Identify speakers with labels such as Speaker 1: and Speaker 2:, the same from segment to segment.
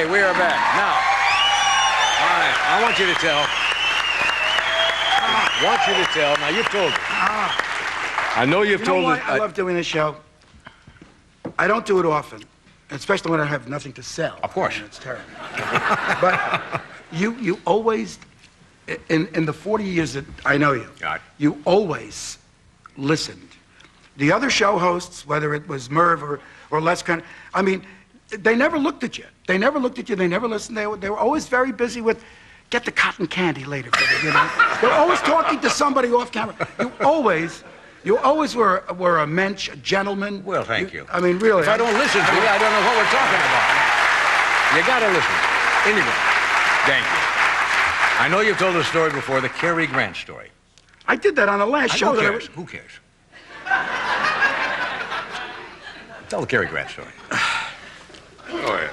Speaker 1: Okay, we are back. Now, all right, I want you to tell. Now, you've told it. I know you've told it.
Speaker 2: I love doing this show. I don't do it often, especially when I have nothing to sell.
Speaker 1: Of course.
Speaker 2: It's terrible. But you always, in the 40 years that I know you,
Speaker 1: God.
Speaker 2: you always listened. The other show hosts, whether it was Merv or Les, I mean, they never looked at you. They never listened. They were always very busy with, get the cotton candy later, you know. They're always talking to somebody off camera. You always were a mensch, a gentleman.
Speaker 1: Well, thank you.
Speaker 2: I mean, really.
Speaker 1: If I don't listen to you, I don't know what we're talking about. You got to listen. Anyway, thank you. I know you've told the story before, the Cary Grant story.
Speaker 2: I did that on the last show.
Speaker 1: Who cares? Tell the Cary Grant story.
Speaker 3: Oh, yeah.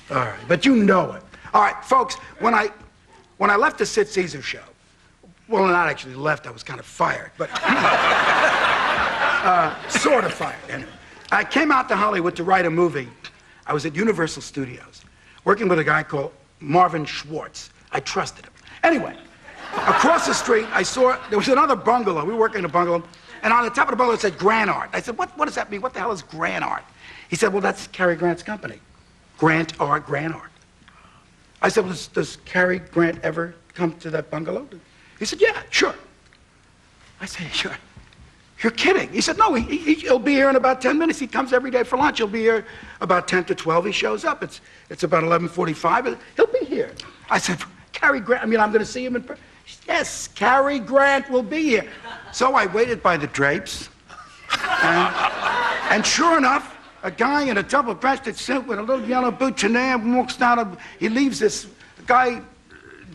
Speaker 2: All right, but you know it. All right, folks, when I left the Sid Caesar show, well, not actually left, I was kind of fired, but sort of fired. Anyway, I came out to Hollywood to write a movie. I was at Universal Studios, working with a guy called Marvin Schwartz. I trusted him. Anyway, across the street, I saw, there was another bungalow. We were working in a bungalow, and on the top of the bungalow it said Grant Art. I said, what does that mean? What the hell is Grant Art? He said, well, that's Cary Grant's company. Grant Art. I said, well, does Cary Grant ever come to that bungalow? He said, yeah, sure. I said, sure. You're kidding. He said, no, he'll be here in about 10 minutes. He comes every day for lunch. He'll be here about 10 to 12. He shows up. It's about 11:45. He'll be here. I said, Cary Grant, I mean, I'm going to see him in person. Yes, Cary Grant will be here. So I waited by the drapes. And sure enough, a guy in a double-breasted suit with a little yellow boutonniere walks down. He leaves this. The guy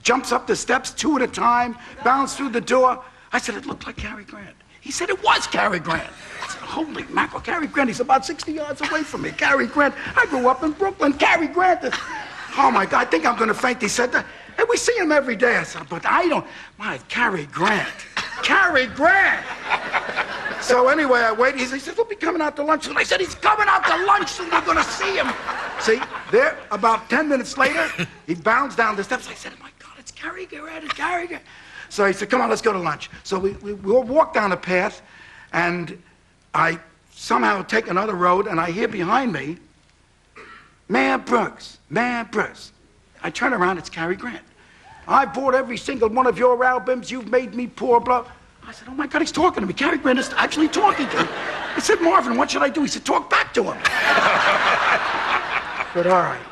Speaker 2: jumps up the steps 2 at a time, bounds through the door. I said, it looked like Cary Grant. He said, it was Cary Grant. I said, holy mackerel, Cary Grant. He's about 60 yards away from me. Cary Grant. I grew up in Brooklyn. Cary Grant. Oh, my God, I think I'm going to faint. He said, hey, we see him every day. I said, but I don't. My, Cary Grant. Cary Grant. So anyway, I waited. He said, he'll be coming out to lunch soon. I said, he's coming out to lunch soon. We're going to see him. See, there, about 10 minutes later, he bounds down the steps. I said, oh, my God, it's Cary Grant. It's Cary Grant. So he said, come on, let's go to lunch. So we walk down the path, and I somehow take another road, and I hear behind me, Mel Brooks. I turn around, it's Cary Grant. I bought every single one of your albums. You've made me poor, blah. I said, oh, my God, he's talking to me. Cary Grant is actually talking to me. I said, Marvin, what should I do? He said, talk back to him. But all right.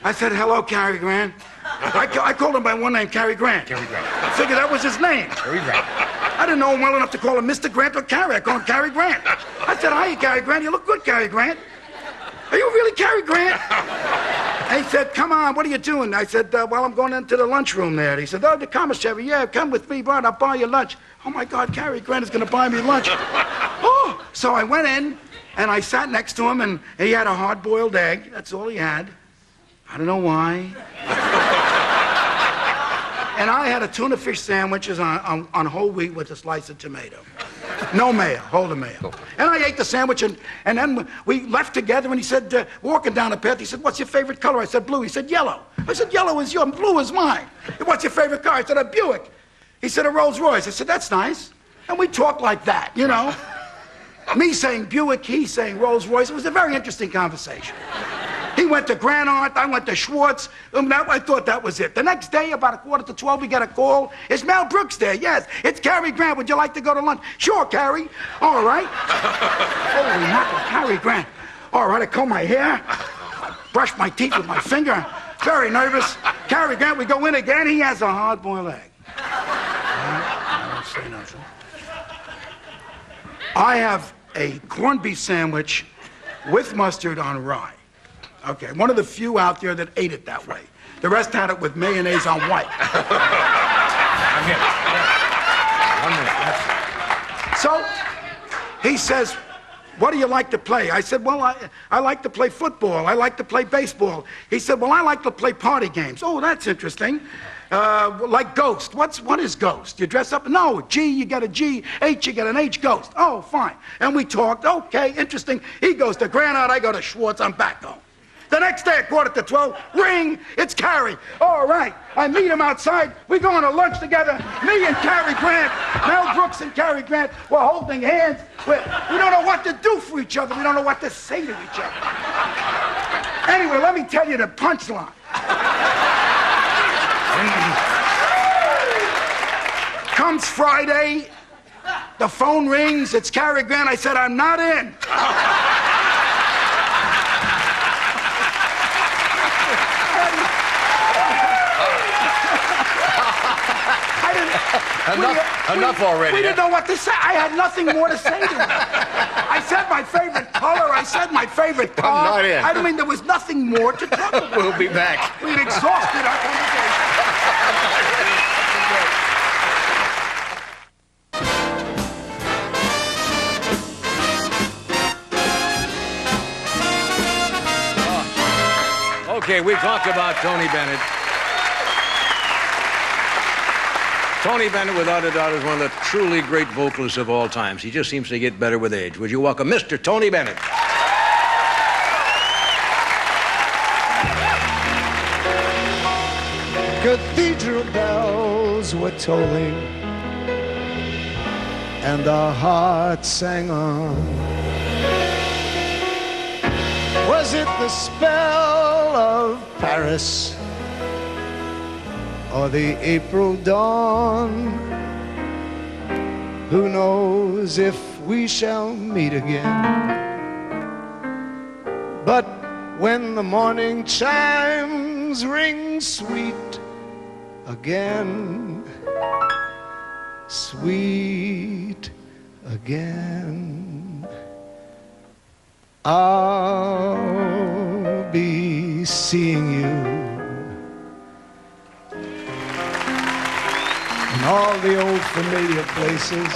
Speaker 2: I said, hello, Cary Grant. I called him by one name, Cary Grant.
Speaker 1: Cary Grant.
Speaker 2: I figured that was his name.
Speaker 1: Cary Grant.
Speaker 2: I didn't know him well enough to call him Mr. Grant or Cary. I called him Cary Grant. I said, hiya, Cary Grant. You look good, Cary Grant. Are you really Cary Grant? And he said, come on, what are you doing? I said, well, I'm going into the lunchroom there. He said, oh, the commissary, yeah, come with me, Bart, I'll buy you lunch. Oh, my God, Cary Grant is going to buy me lunch. Oh, so I went in, and I sat next to him, and he had a hard-boiled egg. That's all he had. I don't know why. And I had a tuna fish sandwiches on whole wheat with a slice of tomato. No mayo, hold the mayo. Cool. And I ate the sandwich, and then we left together, and he said, walking down the path, he said, what's your favorite color? I said, blue. He said, yellow. I said, yellow is yours, blue is mine. What's your favorite car? I said, a Buick. He said, a Rolls Royce. I said, that's nice. And we talked like that, you know. Me saying Buick, he saying Rolls Royce. It was a very interesting conversation. He went to Grant Art, I went to Schwartz. I thought that was it. The next day, about 11:45, we got a call. Is Mel Brooks there? Yes. It's Cary Grant. Would you like to go to lunch? Sure, Cary. All right. Holy mackerel, Cary Grant. All right, I comb my hair. I brush my teeth with my finger. Very nervous. Cary Grant, we go in again. He has a hard-boiled egg. I don't say nothing. I have a corned beef sandwich with mustard on rye. Okay, one of the few out there that ate it that way. The rest had it with mayonnaise on white. So he says, what do you like to play? I said, well, I like to play football. I like to play baseball. He said, well, I like to play party games. Oh, that's interesting. Like Ghost. What is Ghost? You dress up? No, G, you get a G. H, you get an H. Ghost. Oh, fine. And we talked. Okay, interesting. He goes to Grant Art. I go to Schwartz. I'm back home. The The next day at 11:45, ring, it's Cary. All right, I meet him outside. We go on a lunch together. Me and Cary Grant, Mel Brooks and Cary Grant, we're holding hands. We don't know what to do for each other. We don't know what to say to each other. Anyway, let me tell you the punchline. Comes Friday, the phone rings, it's Cary Grant. I said, I'm not in.
Speaker 1: Enough already.
Speaker 2: We didn't know what to say. I had nothing more to say to him. I said my favorite color. I said my favorite car.
Speaker 3: I'm not in.
Speaker 2: I mean, there was nothing more to talk about.
Speaker 3: We'll be back.
Speaker 2: We'd exhausted our conversation.
Speaker 1: Okay, we talked about Tony Bennett. Tony Bennett, without a doubt, is one of the truly great vocalists of all times. He just seems to get better with age. Would you welcome Mr. Tony Bennett?
Speaker 4: Cathedral bells were tolling, and our hearts sang on. Was it the spell of Paris or the April dawn? Who knows if we shall meet again? But when the morning chimes ring sweet again, sweet again, I'll be seeing you in all the old familiar places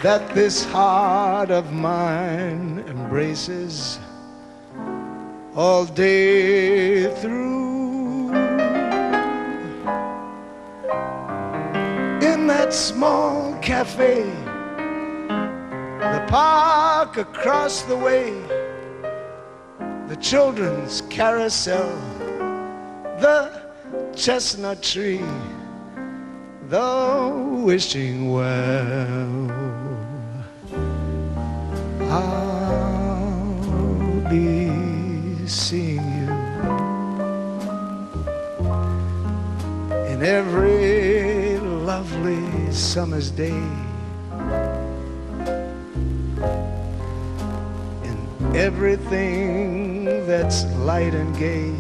Speaker 4: that this heart of mine embraces all day through. In that small cafe, the park across the way, the children's carousel, the chestnut tree, the wishing well. I'll be seeing you in every lovely summer's day, in everything that's light and gay.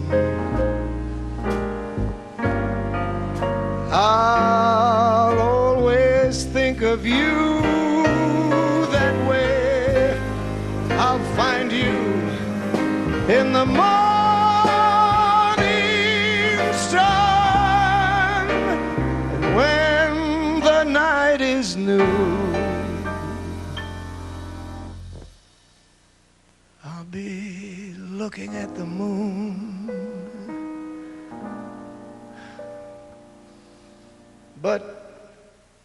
Speaker 4: I'll always think of you that way. I'll find you in the morning sun, and when the night is new, I'll be looking at the moon. But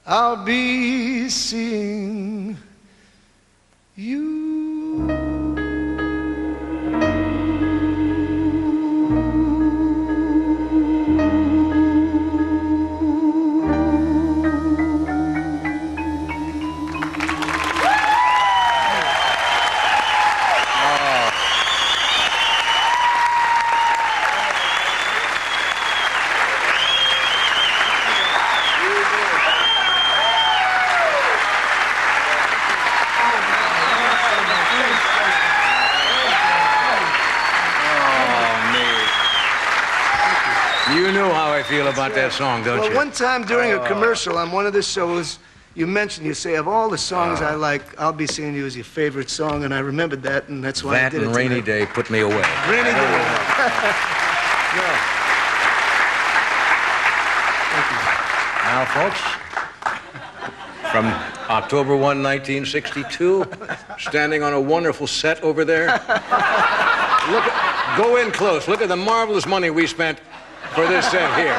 Speaker 4: I'll be seeing you.
Speaker 1: You know how I feel about that song, don't you?
Speaker 4: Well, one time during a commercial on one of the shows, you mentioned, you say, of all the songs I like, I'll Be Seeing You as your favorite song, and I remembered that, and that's why I
Speaker 1: That
Speaker 4: did it
Speaker 1: and Rainy
Speaker 4: tonight.
Speaker 1: Day put me away.
Speaker 4: Rainy Day.
Speaker 1: Now, folks, from October 1, 1962, standing on a wonderful set over there. Go in close. Look at the marvelous money we spent for this set here.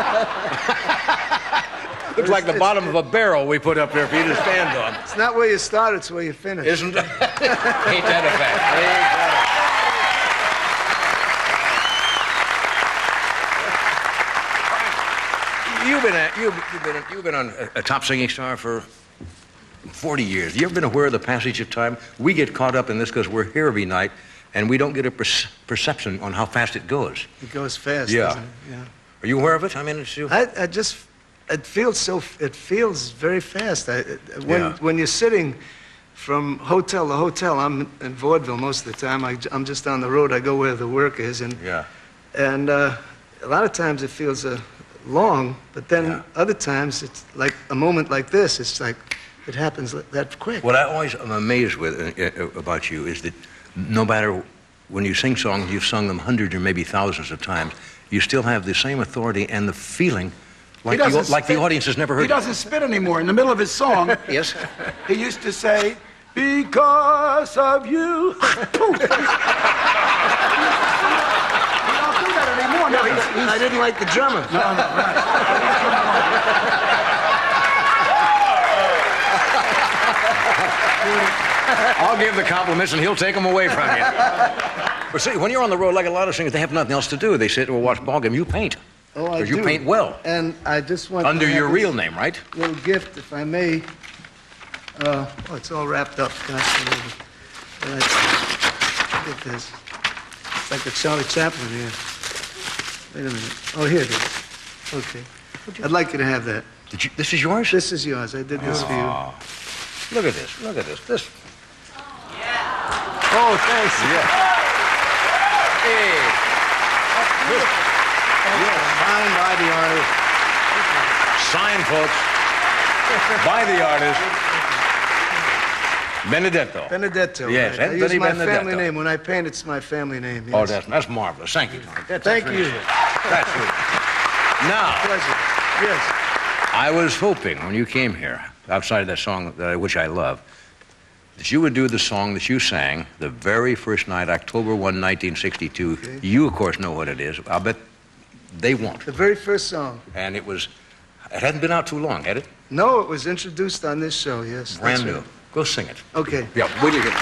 Speaker 1: Looks like the bottom of a barrel we put up there for you to stand on.
Speaker 4: It's not where you start, it's where you finish.
Speaker 1: Isn't it? Ain't that a fact? Ain't that a fact? You've been on a top singing star for 40 years. You ever been aware of the passage of time? We get caught up in this because we're here every night, and we don't get a perception on how fast it goes.
Speaker 4: It goes fast,
Speaker 1: Yeah.
Speaker 4: doesn't it? Yeah.
Speaker 1: Are you aware of it? I mean, it's you.
Speaker 4: I just, it feels very fast. When you're sitting from hotel to hotel, I'm in vaudeville most of the time. I'm just on the road. I go where the work is, and a lot of times it feels long, but then other times it's like a moment like this. It's like it happens that quick.
Speaker 1: What I always am amazed with about you is that no matter when you sing songs, you've sung them hundreds or maybe thousands of times, you still have the same authority and the feeling like the audience has never heard.
Speaker 2: He doesn't spit anymore. In the middle of his song,
Speaker 1: Yes.
Speaker 2: he used to say, "Because of you." Poof. He don't do that anymore. No,
Speaker 4: I didn't like the drummer.
Speaker 1: I'll give the compliments and he'll take them away from you. But see, when you're on the road, like a lot of singers, they have nothing else to do. They sit or watch ball game. You paint.
Speaker 4: Oh, I do.
Speaker 1: Because you paint well.
Speaker 4: And I just want
Speaker 1: Under
Speaker 4: to have
Speaker 1: your
Speaker 4: this
Speaker 1: real name, right?
Speaker 4: little gift, if I may. Oh, it's all wrapped up. Gosh, look at this. It's like a Charlie Chaplin here. Wait a minute. Oh, here it is. Okay. I'd like you to have that.
Speaker 1: This is yours?
Speaker 4: This is yours. I did this for you.
Speaker 1: Look at this. Look at this. This.
Speaker 4: Oh, thanks.
Speaker 1: Yeah. Hey. Signed by the artist. Signed, folks. By the artist. Benedetto.
Speaker 4: Benedetto.
Speaker 1: Yes,
Speaker 4: right. I use
Speaker 1: Anthony
Speaker 4: my
Speaker 1: Benedetto.
Speaker 4: family name. When I paint, it's my family name. Yes.
Speaker 1: Oh, that's marvelous. Thank you, Tony.
Speaker 4: Thank you.
Speaker 1: That's sweet. Now,
Speaker 4: Pleasure. Yes.
Speaker 1: I was hoping when you came here, outside of that song which I love, that you would do the song that you sang the very first night, October 1, 1962.
Speaker 4: Okay.
Speaker 1: You, of course, know what it is. I'll bet they won't.
Speaker 4: The very first song.
Speaker 1: And it hadn't been out too long, had it?
Speaker 4: No, it was introduced on this show, yes.
Speaker 1: Brand
Speaker 4: that's
Speaker 1: new.
Speaker 4: right.
Speaker 1: Go sing it.
Speaker 4: Okay.
Speaker 1: Yeah, when you get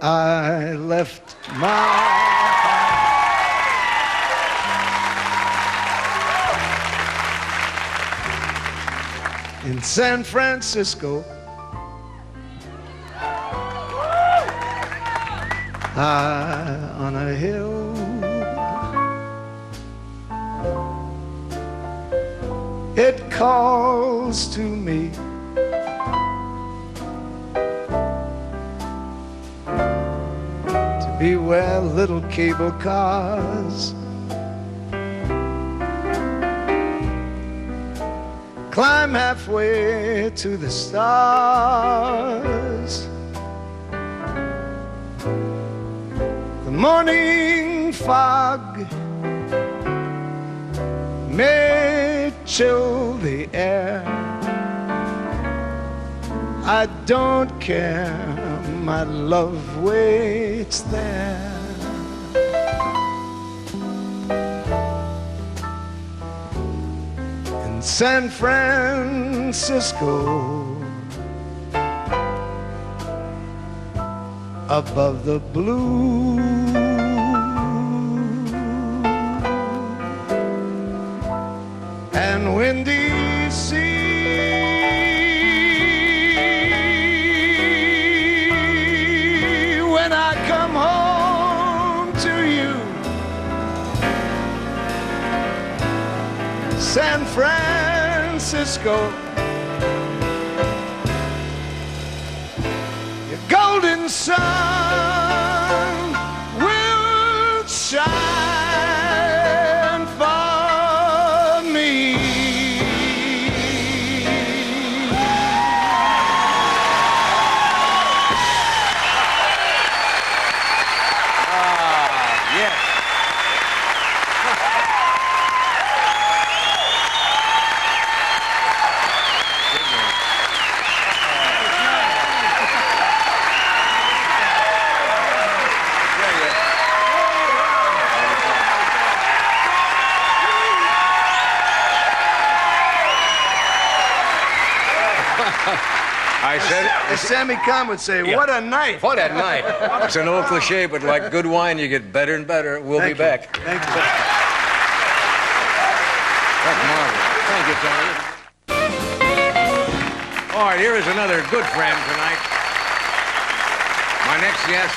Speaker 4: I left my heart in San Francisco, high on a hill. It calls to me. To be where little cable cars climb halfway to the stars. The morning fog may chill the air. I don't care, my love waits there. In San Francisco, above the blue, and windy sea. When I come home to you, San Francisco, your golden sun will shine for me.
Speaker 1: Yes. I said
Speaker 4: As Sammy Kahn would say, what a night.
Speaker 1: What a night. It's an old cliche, but like good wine, you get better and better. We'll be back.
Speaker 4: Thank you.
Speaker 1: That's marvelous. Thank you, Tony. All right, here is another good friend tonight. My next guest,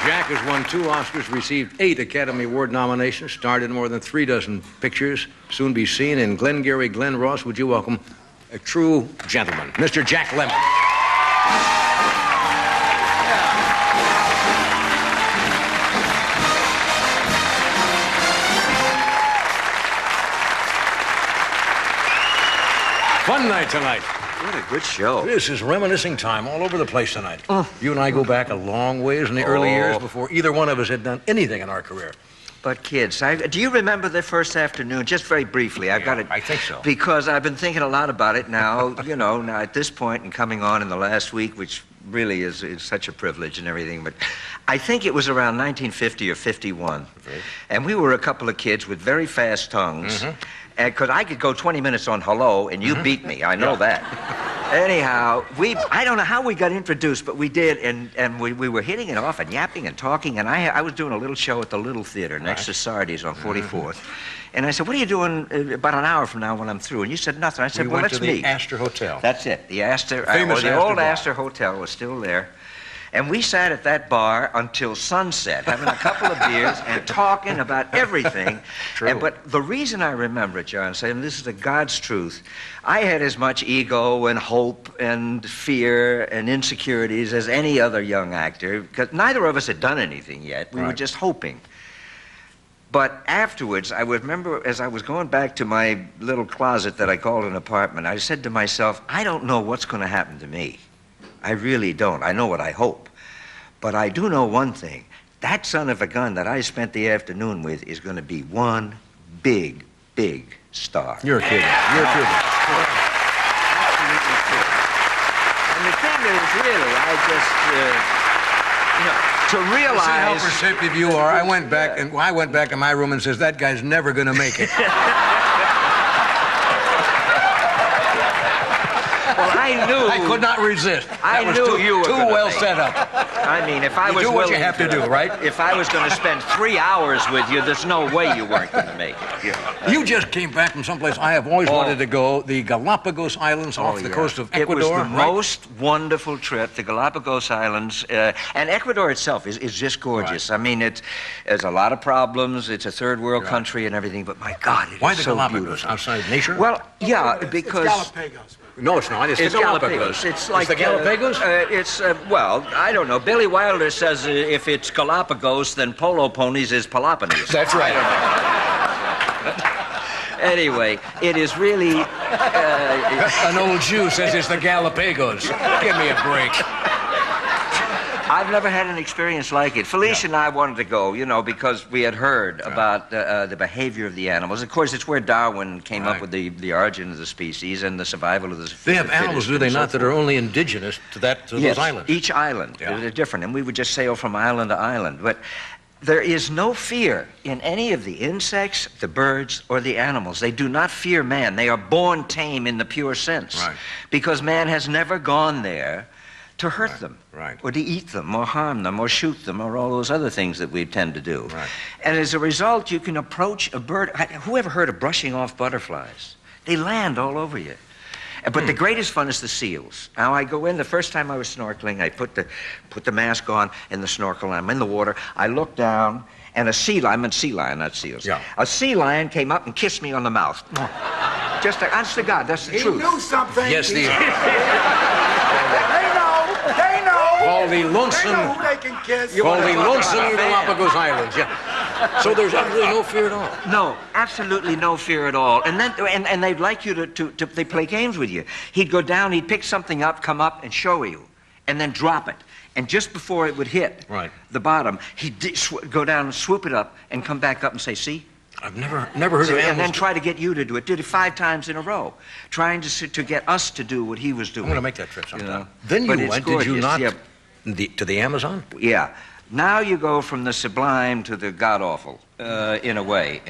Speaker 1: Jack has won 2 Oscars, received 8 Academy Award nominations, starred in more than 36 pictures, soon be seen in Glengarry Glen Ross. Would you welcome a true gentleman, Mr. Jack Lemmon. Fun night tonight.
Speaker 5: What a good show.
Speaker 1: This is reminiscing time all over the place tonight. You and I go back a long ways in the early years before either one of us had done anything in our career.
Speaker 5: But kids, do you remember the first afternoon? Just very briefly, I've got it.
Speaker 1: I think so.
Speaker 5: Because I've been thinking a lot about it now, you know, now at this point and coming on in the last week, which really is such a privilege and everything, but I think it was around 1950 or 51. Okay. And we were a couple of kids with very fast tongues. Because I could go 20 minutes on hello, and you beat me. I know that. Anyhow, I don't know how we got introduced, but we did, and we were hitting it off and yapping and talking, and I was doing a little show at the Little Theater next to Sardi's on 44th. And I said, what are you doing about an hour from now when I'm through? And you said, nothing. I said, well, let's meet.
Speaker 1: We went to the Astor Hotel.
Speaker 5: That's it. The Astor,
Speaker 1: Famous
Speaker 5: the
Speaker 1: Astor
Speaker 5: old
Speaker 1: bar.
Speaker 5: Astor Hotel was still there. And we sat at that bar until sunset, having a couple of beers and talking about everything.
Speaker 1: True.
Speaker 5: But the reason I remember it, John, saying this is the God's truth, I had as much ego and hope and fear and insecurities as any other young actor, because neither of us had done anything yet. We were just hoping. But afterwards, I would remember as I was going back to my little closet that I called an apartment, I said to myself, I don't know what's going to happen to me. I really don't. I know what I hope. But I do know one thing. That son of a gun that I spent the afternoon with is going to be one big, big star.
Speaker 1: You're kidding. You're kidding.
Speaker 5: Absolutely true. And the thing is, really, I just, to realize...
Speaker 1: See how perceptive you are. I went back in my room and says, that guy's never going to make it.
Speaker 5: Well, I knew...
Speaker 1: I could not resist.
Speaker 5: I
Speaker 1: That was
Speaker 5: knew you were
Speaker 1: too
Speaker 5: gonna
Speaker 1: well
Speaker 5: make
Speaker 1: set
Speaker 5: it.
Speaker 1: up.
Speaker 5: I mean, if I was
Speaker 1: do what you
Speaker 5: willing
Speaker 1: have to do, right?
Speaker 5: If I was going to spend 3 hours with you, there's no way you weren't going to make it.
Speaker 1: You just came back from someplace I have always wanted to go, the Galapagos Islands off the coast of Ecuador.
Speaker 5: It was the
Speaker 1: right?
Speaker 5: most wonderful trip, the Galapagos Islands. And Ecuador itself is just gorgeous.
Speaker 1: Right.
Speaker 5: I mean, there's a lot of problems. It's a third world country and everything, but my God, it
Speaker 1: Why
Speaker 5: is
Speaker 1: the
Speaker 5: so
Speaker 1: Galapagos?
Speaker 5: beautiful.
Speaker 1: Outside nature?
Speaker 5: Well, yeah,
Speaker 2: It's
Speaker 5: because...
Speaker 2: Galapagos.
Speaker 1: No, it's not. It's the Galapagos.
Speaker 5: It's like
Speaker 1: the Galapagos?
Speaker 5: Well, I don't know. Billy Wilder says if it's Galapagos, then polo ponies is Peloponnese.
Speaker 1: That's right.
Speaker 5: Anyway, it is really...
Speaker 1: An old Jew says it's the Galapagos. Give me a break.
Speaker 5: I've never had an experience like it. Felicia and I wanted to go, you know, because we had heard about the behavior of the animals. Of course, it's where Darwin came up with the origin of the species and the survival of the fittest.
Speaker 1: They have animals, do they not, that are only indigenous to those islands?
Speaker 5: Each island.
Speaker 1: Yeah.
Speaker 5: They're different, and we would just sail from island to island. But there is no fear in any of the insects, the birds, or the animals. They do not fear man. They are born tame in the pure sense.
Speaker 1: Right.
Speaker 5: Because man has never gone there to hurt them, or to eat them, or harm them, or shoot them, or all those other things that we tend to do.
Speaker 1: Right.
Speaker 5: And as a result, you can approach a bird. Who ever heard of brushing off butterflies? They land all over you. But the greatest fun is the seals. Now, I go in, the first time I was snorkeling, I put the mask on and the snorkel, and I'm in the water. I look down, and a sea lion, I meant sea lion, not seals.
Speaker 1: Yeah.
Speaker 5: A sea lion came up and kissed me on the mouth. Just like, honest to God, that's the
Speaker 2: He
Speaker 5: truth.
Speaker 2: knew something.
Speaker 1: Yes,
Speaker 2: They know. They know.
Speaker 1: Called the
Speaker 2: They
Speaker 1: lonesome...
Speaker 2: know who they can kiss.
Speaker 1: Called the
Speaker 5: wanna talk
Speaker 1: lonesome
Speaker 5: about a fan.
Speaker 1: Galapagos Islands, yeah. So there's absolutely no fear at all.
Speaker 5: No, absolutely no fear at all. And then, and they'd like you to they play games with you. He'd go down, he'd pick something up, come up and show you, and then drop it. And just before it would hit the bottom, he'd go down and swoop it up and come back up and say, see?
Speaker 1: I've never heard of animals.
Speaker 5: And then try to get you to do it. Did it 5 times in a row, trying to get us to do what he was doing.
Speaker 1: I'm going to make that trip sometime.
Speaker 5: You know?
Speaker 1: Then
Speaker 5: But
Speaker 1: you
Speaker 5: it's
Speaker 1: went, did you
Speaker 5: gorgeous,
Speaker 1: not, to the Amazon?
Speaker 5: Yeah. Now you go from the sublime to the god-awful, in a way.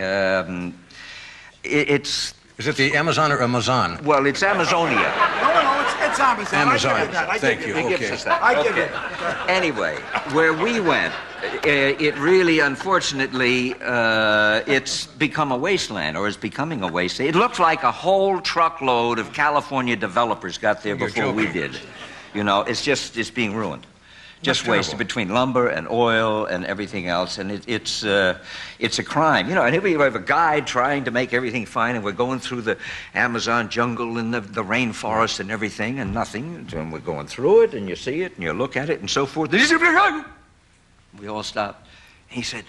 Speaker 5: It's...
Speaker 1: Is it the Amazon or Amazon?
Speaker 5: Well, it's Amazonia.
Speaker 2: No, it's That's Amazon.
Speaker 1: Amazon.
Speaker 2: I give you that. I
Speaker 1: Thank
Speaker 2: give
Speaker 1: you.
Speaker 2: that.
Speaker 5: He gives
Speaker 1: Okay.
Speaker 5: us that.
Speaker 2: I give
Speaker 5: Okay.
Speaker 2: it.
Speaker 5: Anyway, where we went, it really, unfortunately, it's become a wasteland, or is becoming a wasteland. It looks like a whole truckload of California developers got there
Speaker 1: You're
Speaker 5: before we
Speaker 1: joking.
Speaker 5: did. You know, it's being ruined. Just
Speaker 1: That's
Speaker 5: wasted
Speaker 1: terrible.
Speaker 5: between lumber and oil and everything else, and it's a crime. You know, and here we have a guide trying to make everything fine, and we're going through the Amazon jungle and the rainforest and everything, and nothing. And we're going through it, and you see it, and you look at it, and so forth. We all stopped. He said,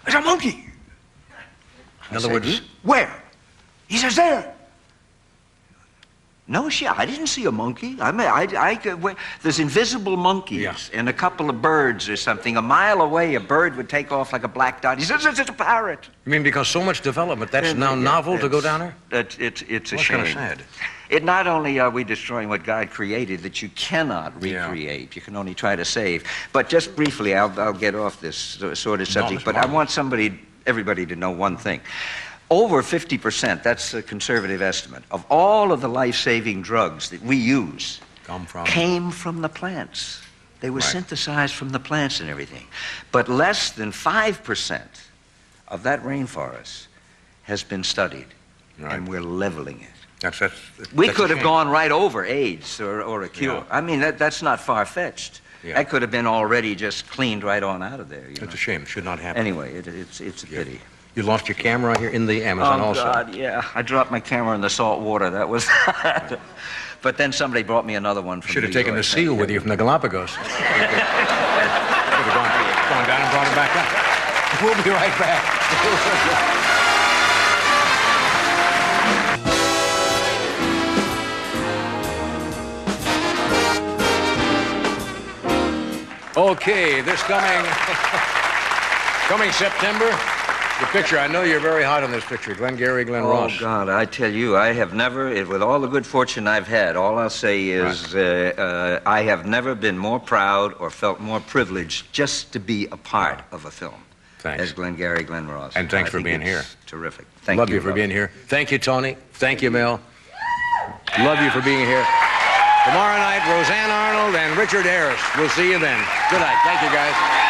Speaker 5: "There's a monkey."
Speaker 1: In other words,
Speaker 5: Where? He says, "There." No shit, I didn't see a monkey. There's invisible monkeys
Speaker 1: Yeah.
Speaker 5: and a couple of birds or something. A mile away, a bird would take off like a black dot. He says, "It's a parrot."
Speaker 1: I mean, because so much development, that's now
Speaker 5: Yeah,
Speaker 1: novel to go down there?
Speaker 5: It's a
Speaker 1: Well,
Speaker 5: shame.
Speaker 1: kind of sad.
Speaker 5: It not only are we destroying what God created that you cannot recreate, you can only try to save. But just briefly, I'll get off this sort of subject, but I want everybody to know one thing. Over 50%, that's a conservative estimate, of all of the life-saving drugs that we use came from the plants. They were synthesized from the plants and everything. But less than 5% of that rainforest has been studied, and we're leveling it. We could have gone right over AIDS or a cure.
Speaker 1: Yeah.
Speaker 5: I mean, that's not far-fetched.
Speaker 1: Yeah.
Speaker 5: That could have been already just cleaned right on out of there.
Speaker 1: It's a shame. Should not happen.
Speaker 5: Anyway, it's a pity.
Speaker 1: You lost your camera here in the Amazon also.
Speaker 5: Oh, God, yeah. I dropped my camera in the salt water. That was... But then somebody brought me another one from
Speaker 1: Should have
Speaker 5: New
Speaker 1: taken the
Speaker 5: York.
Speaker 1: seal with you from the Galapagos. Could have gone down and brought him back up. We'll be right back. Okay, this coming September, the picture, I know you're very hot on this picture, Glengarry Glen Ross.
Speaker 5: Oh, God, I tell you, I have never, with all the good fortune I've had, all I'll say is I have never been more proud or felt more privileged just to be a part of a film.
Speaker 1: Thanks.
Speaker 5: As Glengarry Glen Ross.
Speaker 1: And thanks
Speaker 5: I
Speaker 1: for
Speaker 5: think
Speaker 1: being
Speaker 5: it's
Speaker 1: here.
Speaker 5: Terrific. Thank you.
Speaker 1: Love you for being here. Thank you, Tony. Thank you, Mel. Love you for being here. Tomorrow night, Roseanne Arnold and Richard Harris. We'll see you then. Good night. Thank you, guys.